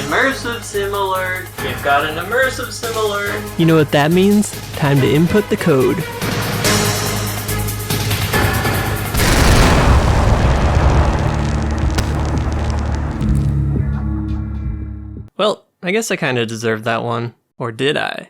Immersive Sim Alert. We've got an Immersive Sim Alert. You know what that means? Time to input the code. Well, I guess I kinda deserved that one. Or did I?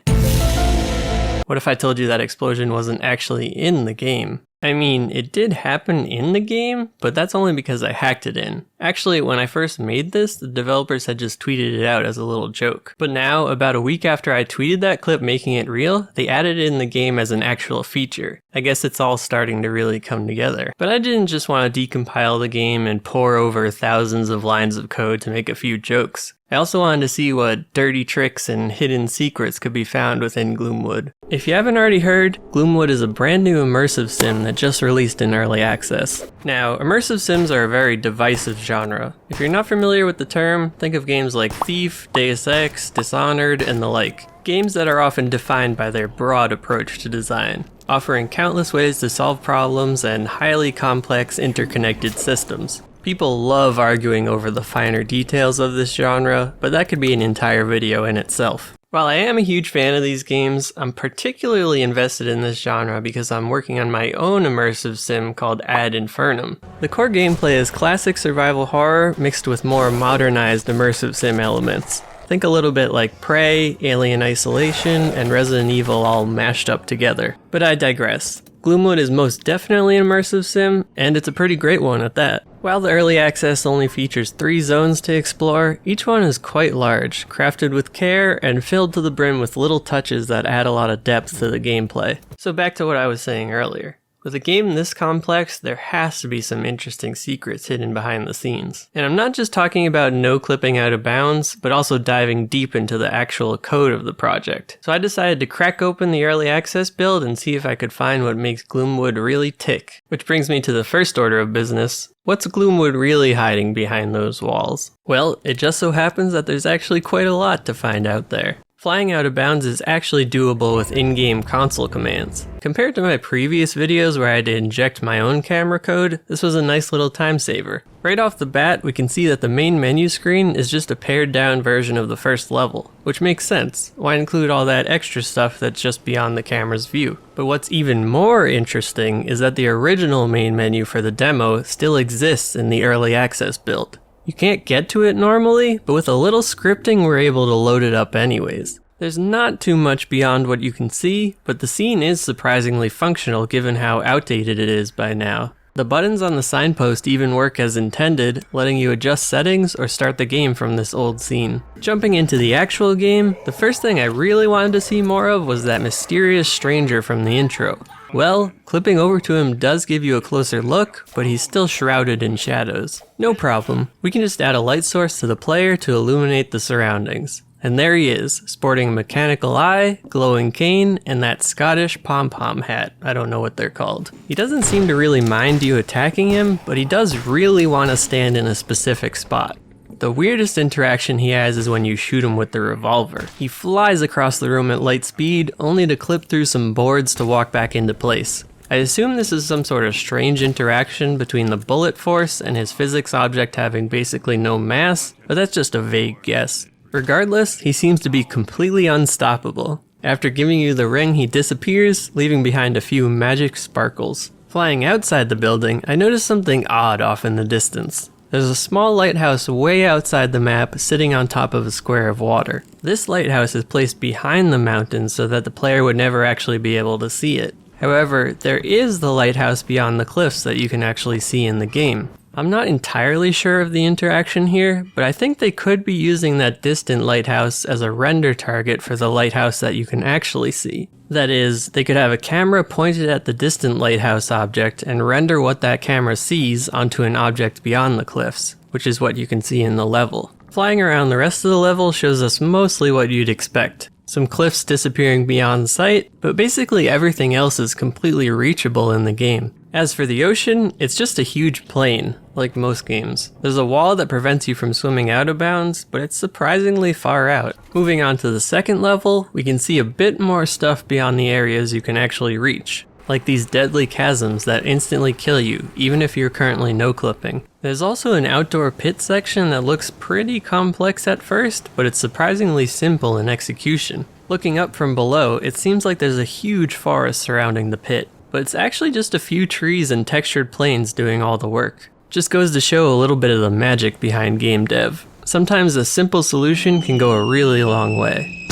What if I told you that explosion wasn't actually in the game? I mean, it did happen in the game, but that's only because I hacked it in. Actually, when I first made this, the developers had just tweeted it out as a little joke. But now, about a week after I tweeted that clip making it real, they added it in the game as an actual feature. I guess it's all starting to really come together. But I didn't just want to decompile the game and pour over thousands of lines of code to make a few jokes. I also wanted to see what dirty tricks and hidden secrets could be found within Gloomwood. If you haven't already heard, Gloomwood is a brand new immersive sim that just released in early access. Now, immersive sims are a very divisive genre. If you're not familiar with the term, think of games like Thief, Deus Ex, Dishonored, and the like. Games that are often defined by their broad approach to design, offering countless ways to solve problems and highly complex interconnected systems. People love arguing over the finer details of this genre, but that could be an entire video in itself. While I am a huge fan of these games, I'm particularly invested in this genre because I'm working on my own immersive sim called Ad Infernum. The core gameplay is classic survival horror mixed with more modernized immersive sim elements. Think a little bit like Prey, Alien Isolation, and Resident Evil all mashed up together. But I digress. Gloomwood is most definitely an immersive sim, and it's a pretty great one at that. While the early access only features 3 zones to explore, each one is quite large, crafted with care, and filled to the brim with little touches that add a lot of depth to the gameplay. So back to what I was saying earlier. With a game this complex, there has to be some interesting secrets hidden behind the scenes. And I'm not just talking about no clipping out of bounds, but also diving deep into the actual code of the project. So I decided to crack open the early access build and see if I could find what makes Gloomwood really tick. Which brings me to the first order of business. What's Gloomwood really hiding behind those walls? Well, it just so happens that there's actually quite a lot to find out there. Flying out of bounds is actually doable with in-game console commands. Compared to my previous videos where I had to inject my own camera code, this was a nice little time saver. Right off the bat, we can see that the main menu screen is just a pared down version of the first level, which makes sense. Why include all that extra stuff that's just beyond the camera's view? But what's even more interesting is that the original main menu for the demo still exists in the early access build. You can't get to it normally, but with a little scripting we're able to load it up anyways. There's not too much beyond what you can see, but the scene is surprisingly functional given how outdated it is by now. The buttons on the signpost even work as intended, letting you adjust settings or start the game from this old scene. Jumping into the actual game, the first thing I really wanted to see more of was that mysterious stranger from the intro. Well, clipping over to him does give you a closer look, but he's still shrouded in shadows. No problem, we can just add a light source to the player to illuminate the surroundings. And there he is, sporting a mechanical eye, glowing cane, and that Scottish pom-pom hat. I don't know what they're called. He doesn't seem to really mind you attacking him, but he does really want to stand in a specific spot. The weirdest interaction he has is when you shoot him with the revolver. He flies across the room at light speed, only to clip through some boards to walk back into place. I assume this is some sort of strange interaction between the bullet force and his physics object having basically no mass, but that's just a vague guess. Regardless, he seems to be completely unstoppable. After giving you the ring, he disappears, leaving behind a few magic sparkles. Flying outside the building, I noticed something odd off in the distance. There's a small lighthouse way outside the map sitting on top of a square of water. This lighthouse is placed behind the mountain so that the player would never actually be able to see it. However, there is the lighthouse beyond the cliffs that you can actually see in the game. I'm not entirely sure of the interaction here, but I think they could be using that distant lighthouse as a render target for the lighthouse that you can actually see. That is, they could have a camera pointed at the distant lighthouse object and render what that camera sees onto an object beyond the cliffs, which is what you can see in the level. Flying around the rest of the level shows us mostly what you'd expect. Some cliffs disappearing beyond sight, but basically everything else is completely reachable in the game. As for the ocean, it's just a huge plain, like most games. There's a wall that prevents you from swimming out of bounds, but it's surprisingly far out. Moving on to the second level, we can see a bit more stuff beyond the areas you can actually reach. like these deadly chasms that instantly kill you, even if you're currently no-clipping. There's also an outdoor pit section that looks pretty complex at first, but it's surprisingly simple in execution. Looking up from below, it seems like there's a huge forest surrounding the pit, but it's actually just a few trees and textured plains doing all the work. Just goes to show a little bit of the magic behind game dev. Sometimes a simple solution can go a really long way.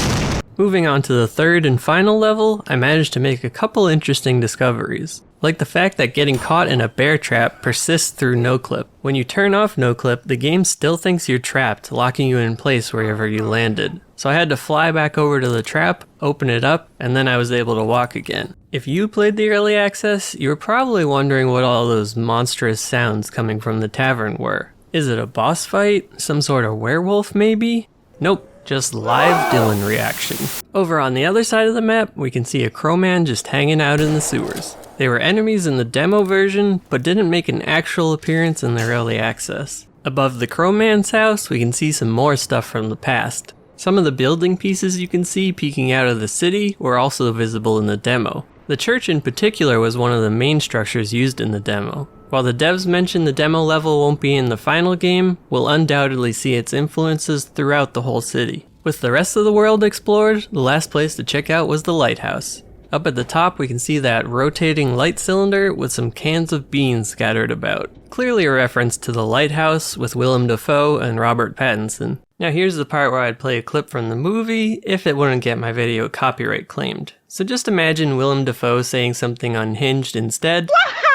Moving on to the third and final level, I managed to make a couple interesting discoveries. Like the fact that getting caught in a bear trap persists through no-clip. When you turn off no-clip, the game still thinks you're trapped, locking you in place wherever you landed. So I had to fly back over to the trap, open it up, and then I was able to walk again. If you played the early access, you were probably wondering what all those monstrous sounds coming from the tavern were. Is it a boss fight? Some sort of werewolf maybe? Nope. Just live Dylan reaction. Over on the other side of the map, we can see a crowman just hanging out in the sewers. They were enemies in the demo version, but didn't make an actual appearance in the early access. Above the crowman's house, we can see some more stuff from the past. Some of the building pieces you can see peeking out of the city were also visible in the demo. The church in particular was one of the main structures used in the demo. While the devs mentioned the demo level won't be in the final game, we'll undoubtedly see its influences throughout the whole city. With the rest of the world explored, the last place to check out was the lighthouse. Up at the top we can see that rotating light cylinder with some cans of beans scattered about. Clearly a reference to the lighthouse with Willem Dafoe and Robert Pattinson. Now here's the part where I'd play a clip from the movie if it wouldn't get my video copyright claimed. So just imagine Willem Dafoe saying something unhinged instead.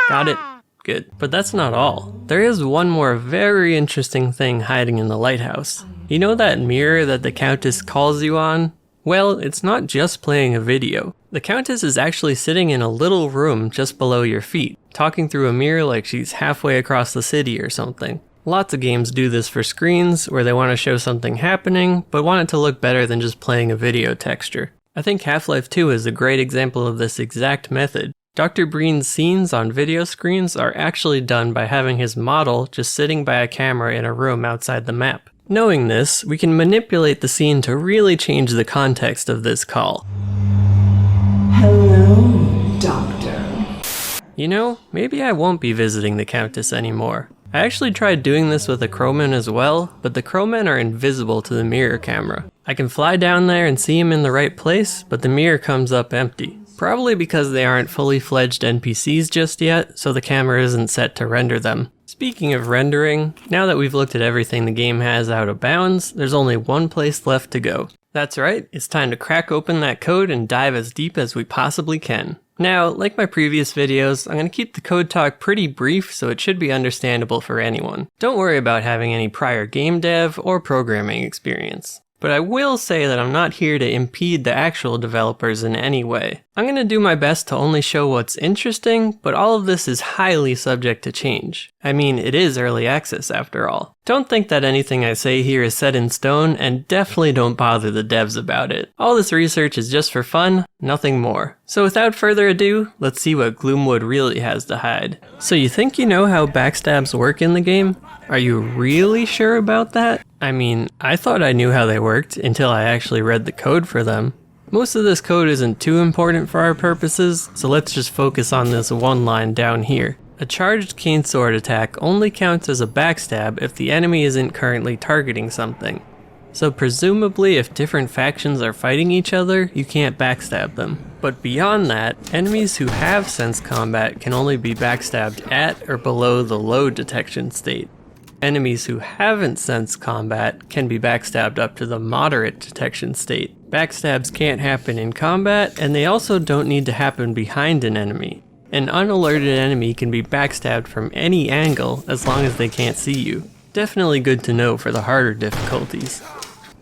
Got it? Good. But that's not all. There is one more very interesting thing hiding in the lighthouse. You know that mirror that the Countess calls you on? Well, it's not just playing a video. The Countess is actually sitting in a little room just below your feet, talking through a mirror like she's halfway across the city or something. Lots of games do this for screens where they want to show something happening, but want it to look better than just playing a video texture. I think Half-Life 2 is a great example of this exact method. Dr. Breen's scenes on video screens are actually done by having his model just sitting by a camera in a room outside the map. Knowing this, we can manipulate the scene to really change the context of this call. Hello, Doctor. You know, maybe I won't be visiting the Countess anymore. I actually tried doing this with a crowman as well, but the crowmen are invisible to the mirror camera. I can fly down there and see him in the right place, but the mirror comes up empty. Probably because they aren't fully fledged NPCs just yet, so the camera isn't set to render them. Speaking of rendering, now that we've looked at everything the game has out of bounds, there's only one place left to go. That's right, it's time to crack open that code and dive as deep as we possibly can. Now, like my previous videos, I'm going to keep the code talk pretty brief so it should be understandable for anyone. Don't worry about having any prior game dev or programming experience. But I will say that I'm not here to impede the actual developers in any way. I'm going to do my best to only show what's interesting, but all of this is highly subject to change. I mean, it is early access after all. Don't think that anything I say here is set in stone, and definitely don't bother the devs about it. All this research is just for fun, nothing more. So without further ado, let's see what Gloomwood really has to hide. So you think you know how backstabs work in the game? Are you really sure about that? I mean, I thought I knew how they worked until I actually read the code for them. Most of this code isn't too important for our purposes, so let's just focus on this one line down here. A charged cane sword attack only counts as a backstab if the enemy isn't currently targeting something. So presumably if different factions are fighting each other, you can't backstab them. But beyond that, enemies who have sense combat can only be backstabbed at or below the low detection state. Enemies who haven't sensed combat can be backstabbed up to the moderate detection state. Backstabs can't happen in combat, and they also don't need to happen behind an enemy. An unalerted enemy can be backstabbed from any angle as long as they can't see you. Definitely good to know for the harder difficulties.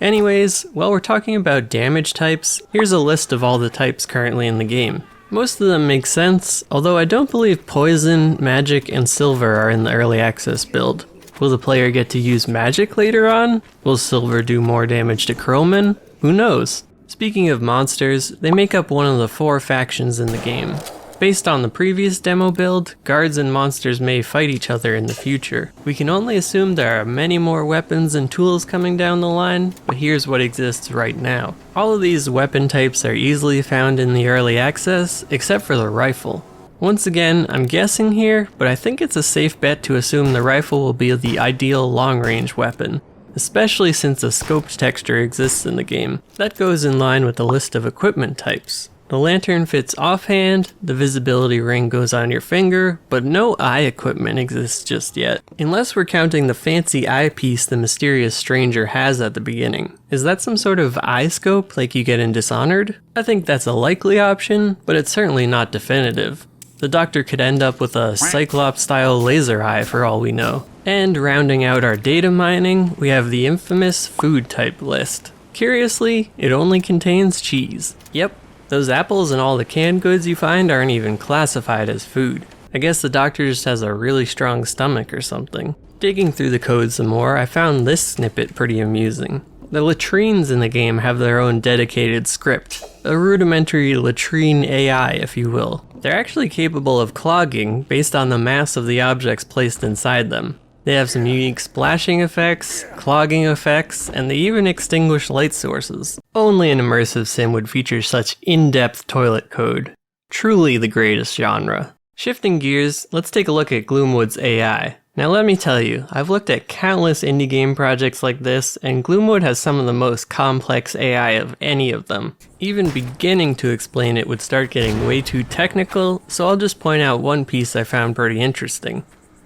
Anyways, while we're talking about damage types, here's a list of all the types currently in the game. Most of them make sense, although I don't believe poison, magic, and silver are in the early access build. Will the player get to use magic later on? Will silver do more damage to crowmen? Who knows? Speaking of monsters, they make up one of the 4 factions in the game. Based on the previous demo build, guards and monsters may fight each other in the future. We can only assume there are many more weapons and tools coming down the line, but here's what exists right now. All of these weapon types are easily found in the early access, except for the rifle. Once again, I'm guessing here, but I think it's a safe bet to assume the rifle will be the ideal long-range weapon, especially since a scoped texture exists in the game. That goes in line with the list of equipment types. The lantern fits offhand, the visibility ring goes on your finger, but no eye equipment exists just yet. Unless we're counting the fancy eyepiece the mysterious stranger has at the beginning. Is that some sort of eye scope like you get in Dishonored? I think that's a likely option, but it's certainly not definitive. The doctor could end up with a Cyclops-style laser eye for all we know. And rounding out our data mining, we have the infamous food type list. Curiously, it only contains cheese. Yep. Those apples and all the canned goods you find aren't even classified as food. I guess the doctor just has a really strong stomach or something. Digging through the code some more, I found this snippet pretty amusing. The latrines in the game have their own dedicated script. A rudimentary latrine AI, if you will. They're actually capable of clogging based on the mass of the objects placed inside them. They have some unique splashing effects, clogging effects, and they even extinguish light sources. Only an immersive sim would feature such in-depth toilet code. Truly the greatest genre. Shifting gears, let's take a look at Gloomwood's AI. Now let me tell you, I've looked at countless indie game projects like this, and Gloomwood has some of the most complex AI of any of them. Even beginning to explain it would start getting way too technical, so I'll just point out one piece I found pretty interesting.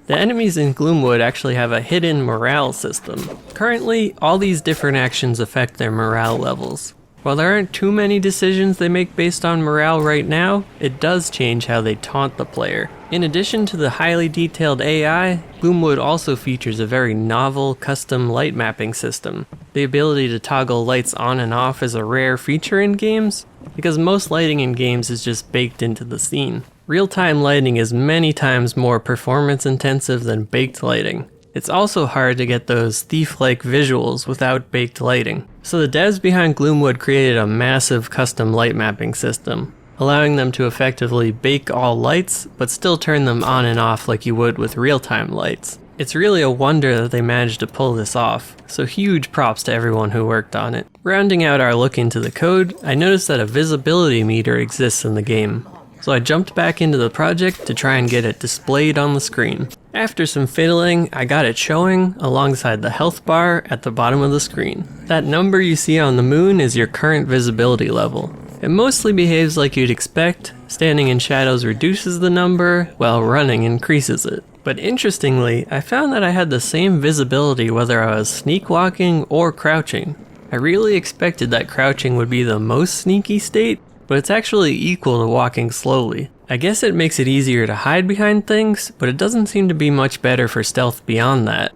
The enemies in Gloomwood actually have a hidden morale system. Currently, all these different actions affect their morale levels. While there aren't too many decisions they make based on morale right now, it does change how they taunt the player. In addition to the highly detailed AI, Gloomwood also features a very novel custom light mapping system. The ability to toggle lights on and off is a rare feature in games, because most lighting in games is just baked into the scene. Real-time lighting is many times more performance intensive than baked lighting. It's also hard to get those thief-like visuals without baked lighting. So the devs behind Gloomwood created a massive custom light mapping system, allowing them to effectively bake all lights, but still turn them on and off like you would with real-time lights. It's really a wonder that they managed to pull this off, so huge props to everyone who worked on it. Rounding out our look into the code, I noticed that a visibility meter exists in the game. So I jumped back into the project to try and get it displayed on the screen. After some fiddling, I got it showing alongside the health bar at the bottom of the screen. That number you see on the moon is your current visibility level. It mostly behaves like you'd expect. Standing in shadows reduces the number, while running increases it. But interestingly, I found that I had the same visibility whether I was sneak walking or crouching. I really expected that crouching would be the most sneaky state, but it's actually equal to walking slowly. I guess it makes it easier to hide behind things, but it doesn't seem to be much better for stealth beyond that.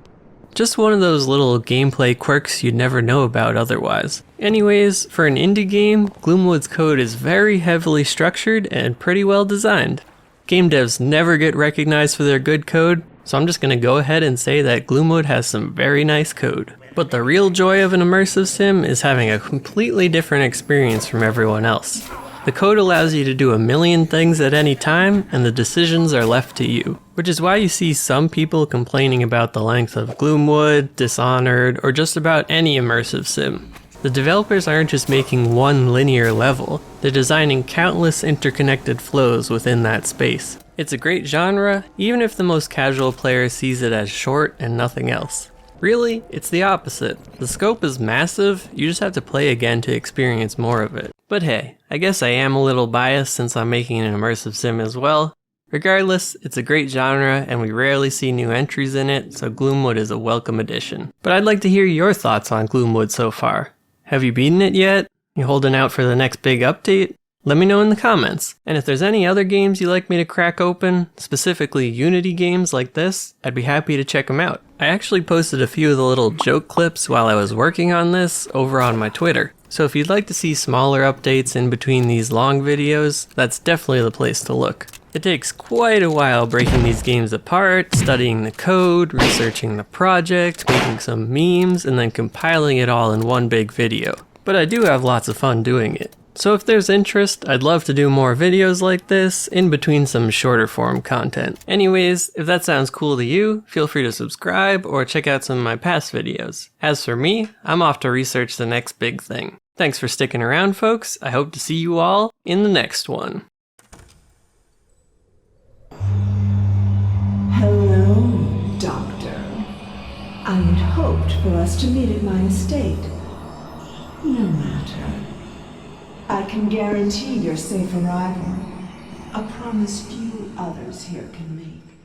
Just one of those little gameplay quirks you'd never know about otherwise. Anyways, for an indie game, Gloomwood's code is very heavily structured and pretty well designed. Game devs never get recognized for their good code, so I'm just gonna go ahead and say that Gloomwood has some very nice code. But the real joy of an immersive sim is having a completely different experience from everyone else. The code allows you to do a million things at any time, and the decisions are left to you. Which is why you see some people complaining about the length of Gloomwood, Dishonored, or just about any immersive sim. The developers aren't just making one linear level, they're designing countless interconnected flows within that space. It's a great genre, even if the most casual player sees it as short and nothing else. Really, it's the opposite. The scope is massive, you just have to play again to experience more of it. But hey, I guess I am a little biased since I'm making an immersive sim as well. Regardless, it's a great genre and we rarely see new entries in it, so Gloomwood is a welcome addition. But I'd like to hear your thoughts on Gloomwood so far. Have you beaten it yet? You holding out for the next big update? Let me know in the comments. And if there's any other games you'd like me to crack open, specifically Unity games like this, I'd be happy to check them out. I actually posted a few of the little joke clips while I was working on this over on my Twitter. So if you'd like to see smaller updates in between these long videos, that's definitely the place to look. It takes quite a while breaking these games apart, studying the code, researching the project, making some memes, and then compiling it all in one big video. But I do have lots of fun doing it. So if there's interest, I'd love to do more videos like this, in between some shorter form content. Anyways, if that sounds cool to you, feel free to subscribe or check out some of my past videos. As for me, I'm off to research the next big thing. Thanks for sticking around, folks. I hope to see you all in the next one. I had hoped for us to meet at my estate. No matter. I can guarantee your safe arrival. A promise few others here can make.